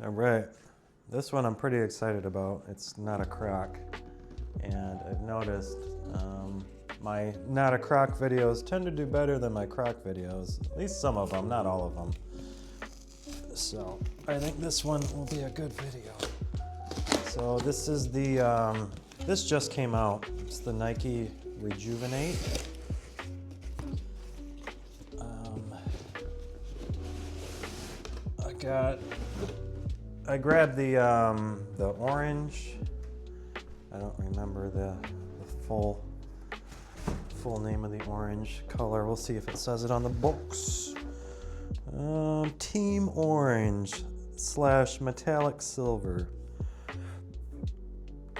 All right, this one I'm pretty excited about. It's not a croc, and I've noticed my not a croc videos tend to do better than my croc videos. At least some of them, not all of them. So I think this one will be a good video. So this is the, this just came out. It's the Nike Rejuven8. I grabbed the orange. I don't remember the full name of the orange color. We'll see if it says it on the box. Team Orange / Metallic Silver.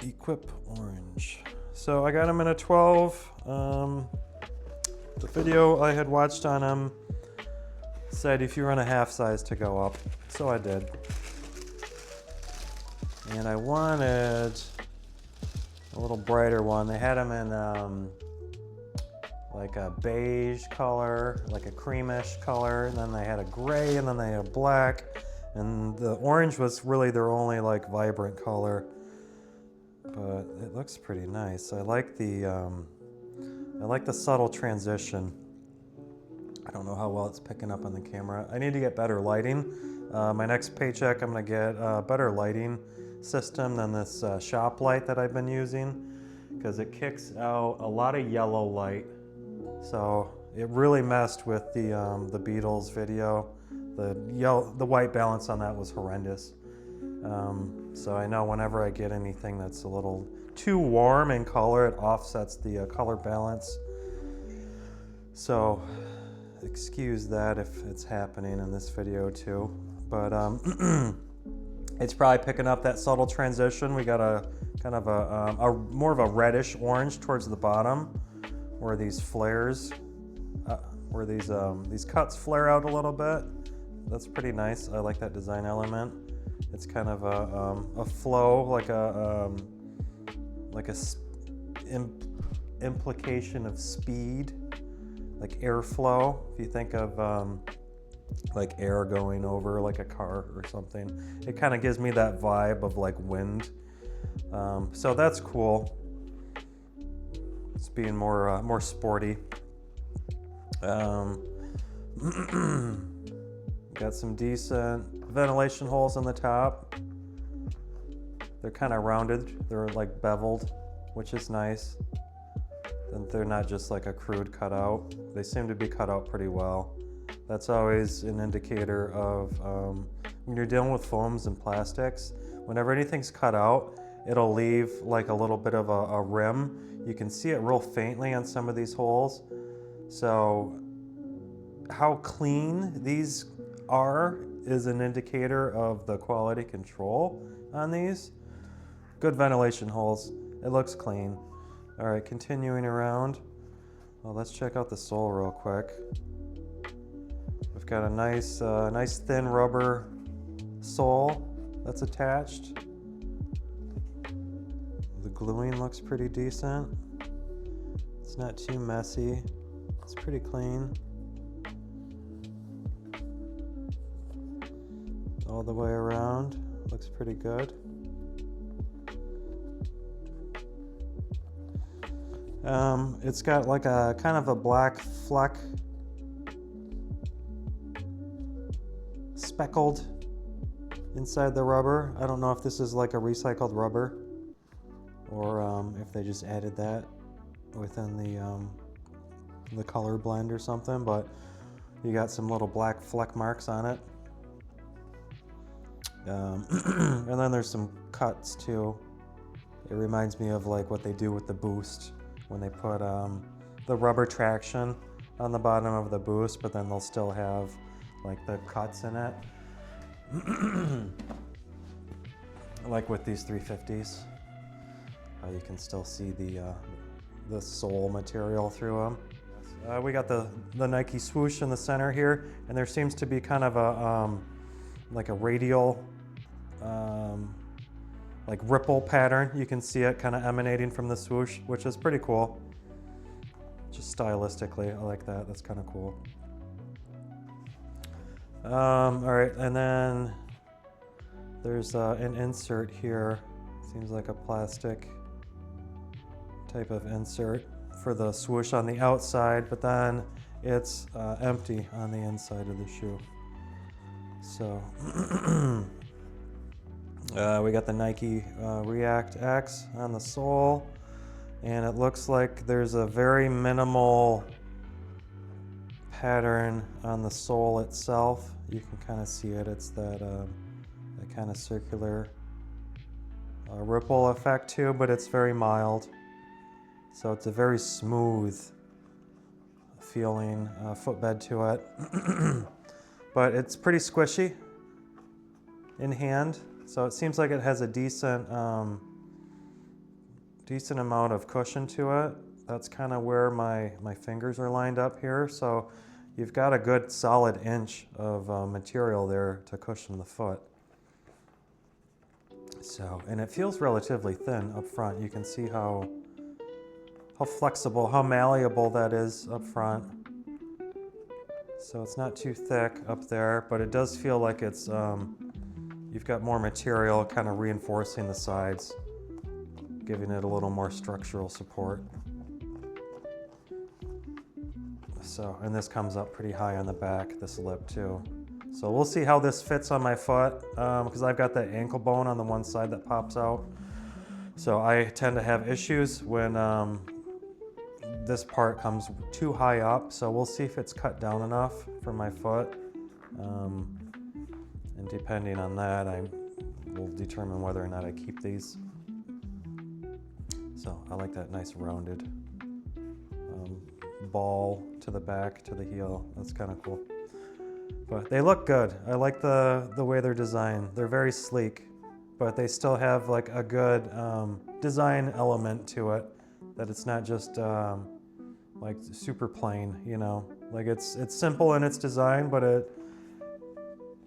Equip Orange. So I got them in a 12. The video I had watched on them said if you run a half size to go up, so I did. And I wanted a little brighter one. They had them in like a beige color, like a creamish color, and then they had a gray, and then they had black, and the orange was really their only like vibrant color. But it looks pretty nice. I like the subtle transition. I don't know how well it's picking up on the camera. I need to get better lighting. My next paycheck, I'm gonna get a better lighting system than this shop light that I've been using, because it kicks out a lot of yellow light. So it really messed with the Beatles video. The white balance on that was horrendous. So I know whenever I get anything that's a little too warm in color, it offsets the color balance. So excuse that if it's happening in this video too. But it's probably picking up that subtle transition. We got a kind of a more of a reddish orange towards the bottom, where these flares, where these cuts flare out a little bit. That's pretty nice. I like that design element. It's kind of a flow, like a implication of speed, like airflow. If you think of like air going over like a car or something, it kind of gives me that vibe of like wind. So that's cool. It's being more sporty. Got some decent ventilation holes on the top. They're kind of rounded. They're like beveled, which is nice. And they're not just like a crude cutout. They seem to be cut out pretty well. That's always an indicator of when you're dealing with foams and plastics. Whenever anything's cut out, it'll leave like a little bit of a rim. You can see it real faintly on some of these holes. So how clean these are is an indicator of the quality control on these. Good ventilation holes. It looks clean. All right, continuing around. Well, let's check out the sole real quick. We've got a nice, nice thin rubber sole that's attached. The gluing looks pretty decent. It's not too messy. It's pretty clean. All the way around, looks pretty good. It's got like a kind of a black fleck, speckled inside the rubber. I don't know if this is like a recycled rubber or if they just added that within the color blend or something, but you got some little black fleck marks on it. And then there's some cuts too. It reminds me of like what they do with the Boost when they put the rubber traction on the bottom of the Boost, but then they'll still have like the cuts in it. Like with these 350s, you can still see the sole material through them. We got the Nike swoosh in the center here, and there seems to be kind of a like a radial like ripple pattern. You can see it kind of emanating from the swoosh, which is pretty cool. Just stylistically, I like that. That's kind of cool. All right, and then There's an insert here. Seems like a plastic type of insert for the swoosh on the outside, but then it's empty on the inside of the shoe. So we got the Nike ReactX on the sole, and it looks like there's a very minimal pattern on the sole itself. You can kind of see it. It's that kind of circular ripple effect too, but it's very mild. So it's a very smooth feeling footbed to it. But it's pretty squishy in hand. So it seems like it has a decent amount of cushion to it. That's kind of where my fingers are lined up here. So you've got a good solid inch of material there to cushion the foot. So, and it feels relatively thin up front. You can see how flexible, how malleable that is up front. So it's not too thick up there, but it does feel like it's, you've got more material kind of reinforcing the sides, giving it a little more structural support. So, and this comes up pretty high on the back, this lip too. So we'll see how this fits on my foot, because I've got that ankle bone on the one side that pops out. So I tend to have issues when this part comes too high up. So we'll see if it's cut down enough for my foot. And depending on that, I will determine whether or not I keep these. So I like that nice rounded ball to the back, to the heel. That's kind of cool. But they look good. I like the way they're designed. They're very sleek, but they still have like a good design element to it, that it's not just like super plain, you know? Like it's simple in its design, but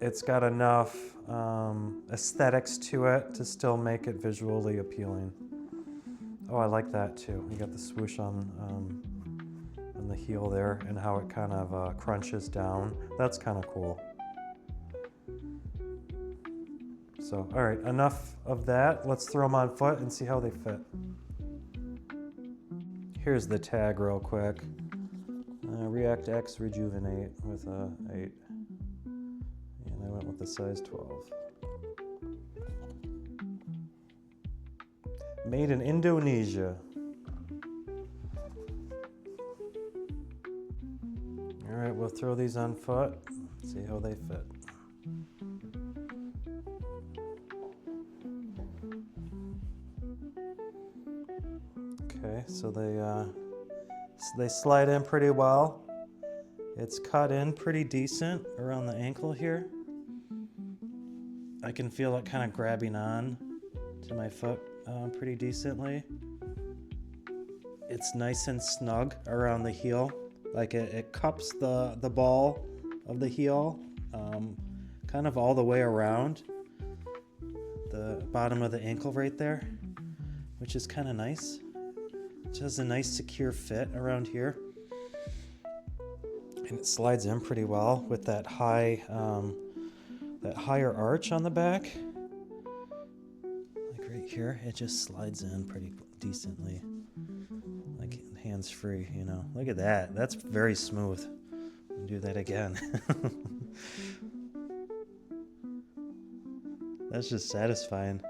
it's got enough aesthetics to it to still make it visually appealing. Oh, I like that too. You got the swoosh on the heel there, and how it kind of crunches down. That's kind of cool. So, all right, enough of that. Let's throw them on foot and see how they fit. Here's the tag real quick. ReactX Rejuven8 with a 8. And I went with the size 12. Made in Indonesia. All right, we'll throw these on foot, see how they fit. Okay, so they slide in pretty well. It's cut in pretty decent around the ankle here. I can feel it kind of grabbing on to my foot pretty decently. It's nice and snug around the heel. Like it cups the ball of the heel kind of all the way around the bottom of the ankle right there, which is kind of nice. It has a nice secure fit around here. And it slides in pretty well with that that higher arch on the back. Like right here, it just slides in pretty decently. Like hands-free, you know. Look at that. That's very smooth. I'll do that again. That's just satisfying.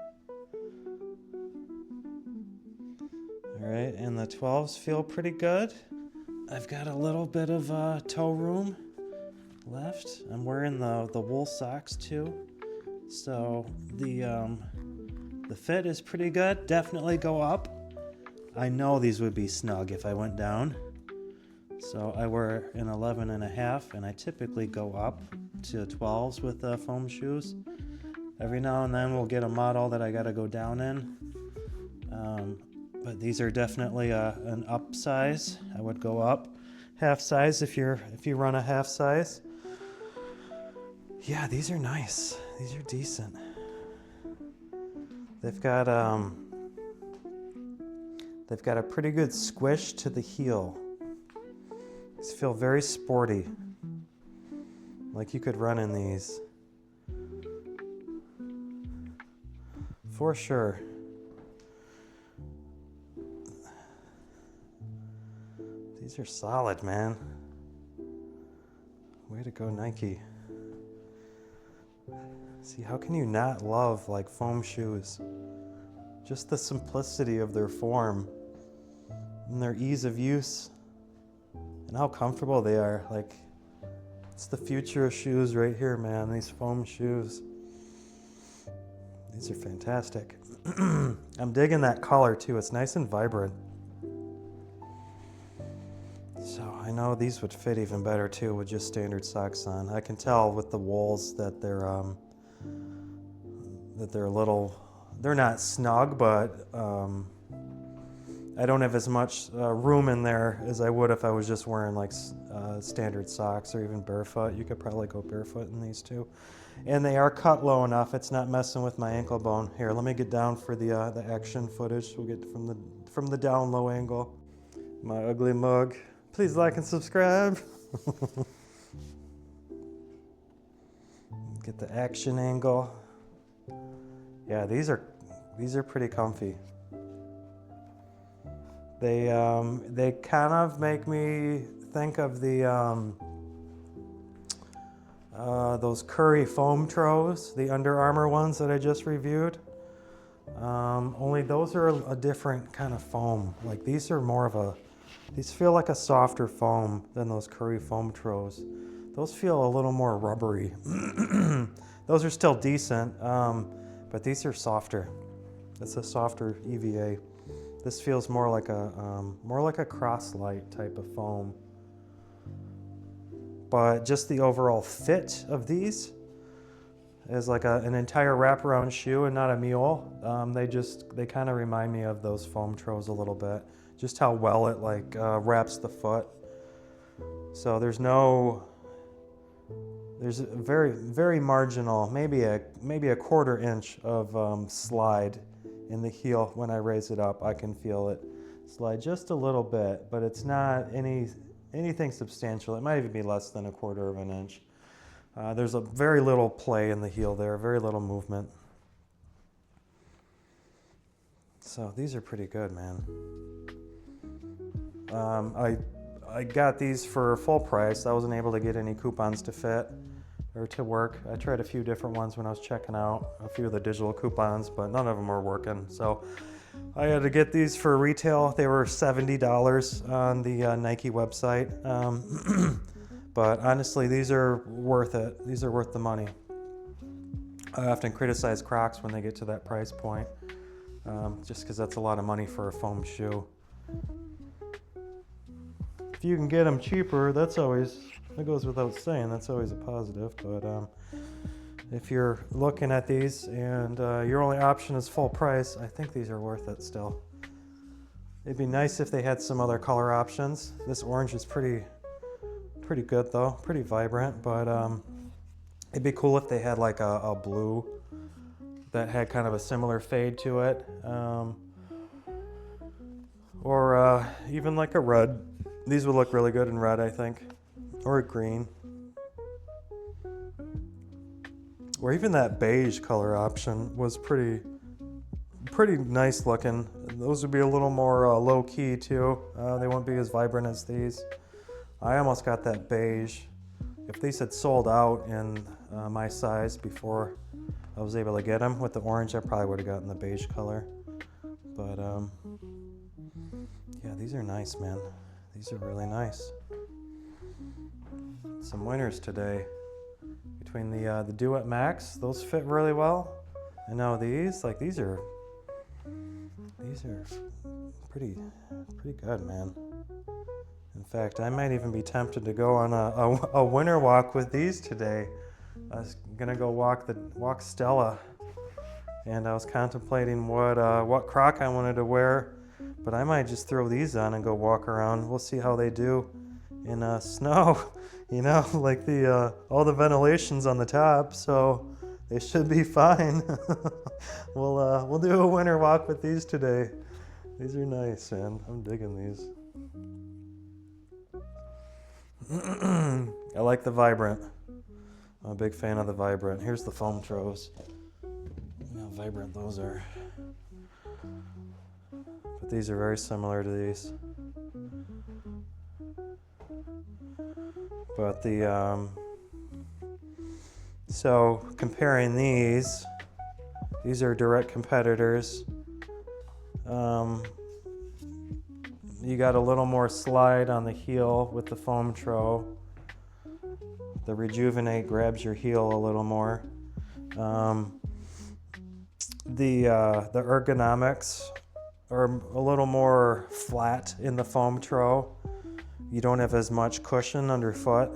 All right, and the 12s feel pretty good. I've got a little bit of toe room left. I'm wearing the wool socks too, so the fit is pretty good. Definitely go up. I know these would be snug if I went down. So I wear an 11.5, and I typically go up to 12s with foam shoes. Every now and then we'll get a model that I gotta go down in. But these are definitely an up size. I would go up half size if you run a half size. Yeah, these are nice. These are decent. They've got a pretty good squish to the heel. These feel very sporty. Like you could run in these. for sure. These are solid, man. Way to go, Nike. See, how can you not love like foam shoes? Just the simplicity of their form and their ease of use and how comfortable they are. Like, it's the future of shoes right here, man. These foam shoes. These are fantastic. I'm digging that color too. It's nice and vibrant. So I know these would fit even better too with just standard socks on. I can tell with the wool that they're a little, they're not snug, but I don't have as much room in there as I would if I was just wearing like standard socks or even barefoot. You could probably go barefoot in these too. And they are cut low enough. It's not messing with my ankle bone. Here, let me get down for the action footage. We'll get from the down low angle. My ugly mug. Please like and subscribe. Get the action angle. Yeah, these are pretty comfy. They kind of make me think of the those Curry foam toes, the Under Armour ones that I just reviewed. Only those are a different kind of foam. Like these are more of these feel like a softer foam than those Curry foam toes. Those feel a little more rubbery. Those are still decent, but these are softer. It's a softer EVA. This feels more like a Crocszilla type of foam. But just the overall fit of these is like an entire wraparound shoe and not a mule. They kind of remind me of those foam toes a little bit. Just how well it like wraps the foot. So there's very, very marginal, maybe a quarter inch of slide in the heel. When I raise it up, I can feel it slide just a little bit, but it's not anything substantial. It might even be less than a quarter of an inch. There's a very little play in the heel there, very little movement. So these are pretty good, man. I got these for full price. I wasn't able to get any coupons to fit or to work. I tried a few different ones when I was checking out a few of the digital coupons, but none of them were working. So I had to get these for retail. They were $70 on the Nike website. But honestly, these are worth it. These are worth the money. I often criticize Crocs when they get to that price point, just because that's a lot of money for a foam shoe. If you can get them cheaper, that goes without saying. That's always a positive. But if you're looking at these and your only option is full price, I think these are worth it still. It'd be nice if they had some other color options. This orange is pretty good though, pretty vibrant. But it'd be cool if they had like a blue that had kind of a similar fade to it, or even like a red. These would look really good in red, I think, or green, or even that beige color option was pretty nice looking. Those would be a little more low key too. They won't be as vibrant as these. I almost got that beige. If these had sold out in my size before I was able to get them with the orange, I probably would have gotten the beige color. But yeah, these are nice, man. These are really nice. Some winners today. Between the Duet Max, those fit really well. And now these are pretty good, man. In fact, I might even be tempted to go on a winter walk with these today. I was gonna go walk Stella, and I was contemplating what Croc I wanted to wear. But I might just throw these on and go walk around. We'll see how they do in snow. You know, like all the ventilation's on the top, so they should be fine. We'll do a winter walk with these today. These are nice, man. I'm digging these. I like the vibrant. I'm a big fan of the vibrant. Here's the foam toes. See how vibrant those are. But these are very similar to these. But so comparing these are direct competitors. You got a little more slide on the heel with the foam tro. The Rejuven8 grabs your heel a little more. The ergonomics are a little more flat in the foam tro. You don't have as much cushion underfoot.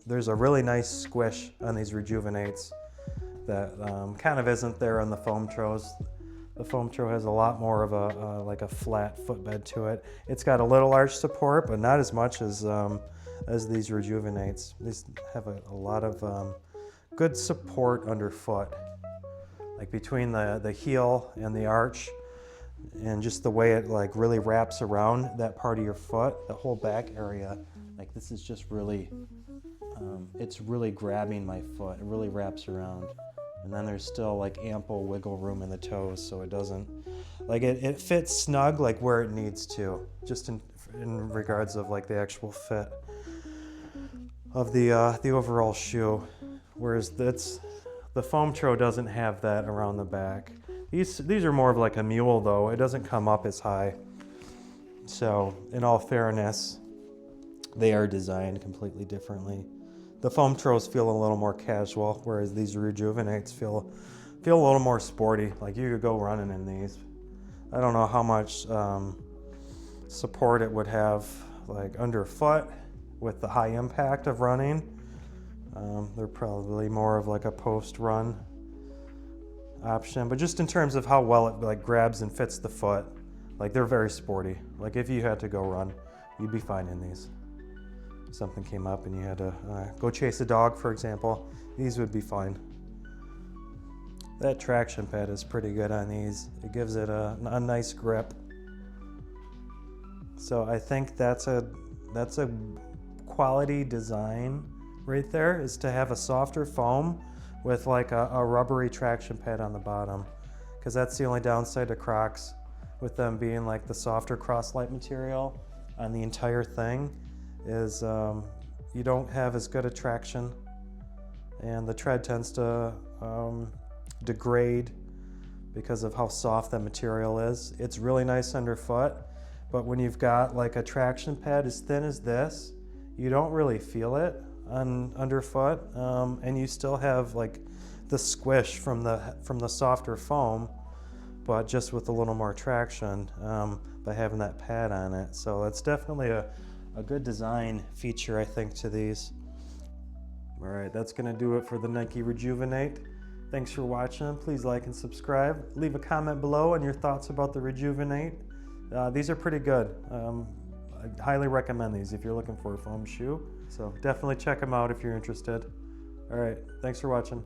There's a really nice squish on these Rejuven8s that kind of isn't there on the foam tros. The foam tro has a lot more of a like a flat footbed to it. It's got a little arch support, but not as much as these Rejuven8s. These have a lot of good support underfoot, like between the heel and the arch, and just the way it like really wraps around that part of your foot, the whole back area. Like this is just really, it's really grabbing my foot. It really wraps around. And then there's still like ample wiggle room in the toes, so it doesn't, like it fits snug like where it needs to, just in regards of like the actual fit of the overall shoe. Whereas the foam tro doesn't have that around the back. These are more of like a mule though. It doesn't come up as high. So in all fairness, they are designed completely differently. The foam tros feel a little more casual, whereas these Rejuven8s feel a little more sporty. Like you could go running in these. I don't know how much support it would have like underfoot with the high impact of running. They're probably more of like a post-run option, but just in terms of how well it like grabs and fits the foot, like they're very sporty. Like if you had to go run, you'd be fine in these. Something came up and you had to go chase a dog, for example, these would be fine. That traction pad is pretty good on these. It gives it a nice grip. So I think that's a quality design right there, is to have a softer foam with like a rubbery traction pad on the bottom, because that's the only downside to Crocs, with them being like the softer cross-light material on the entire thing, is you don't have as good a traction, and the tread tends to degrade because of how soft that material is. It's really nice underfoot, but when you've got like a traction pad as thin as this, you don't really feel it underfoot, and you still have like the squish from the softer foam, but just with a little more traction by having that pad on it. So it's definitely a good design feature, I think, to these. All right, that's gonna do it for the Nike Rejuven8. Thanks for watching. Please like and subscribe. Leave a comment below on your thoughts about the Rejuven8. These are pretty good. I highly recommend these if you're looking for a foam shoe. So definitely check them out if you're interested. All right, thanks for watching.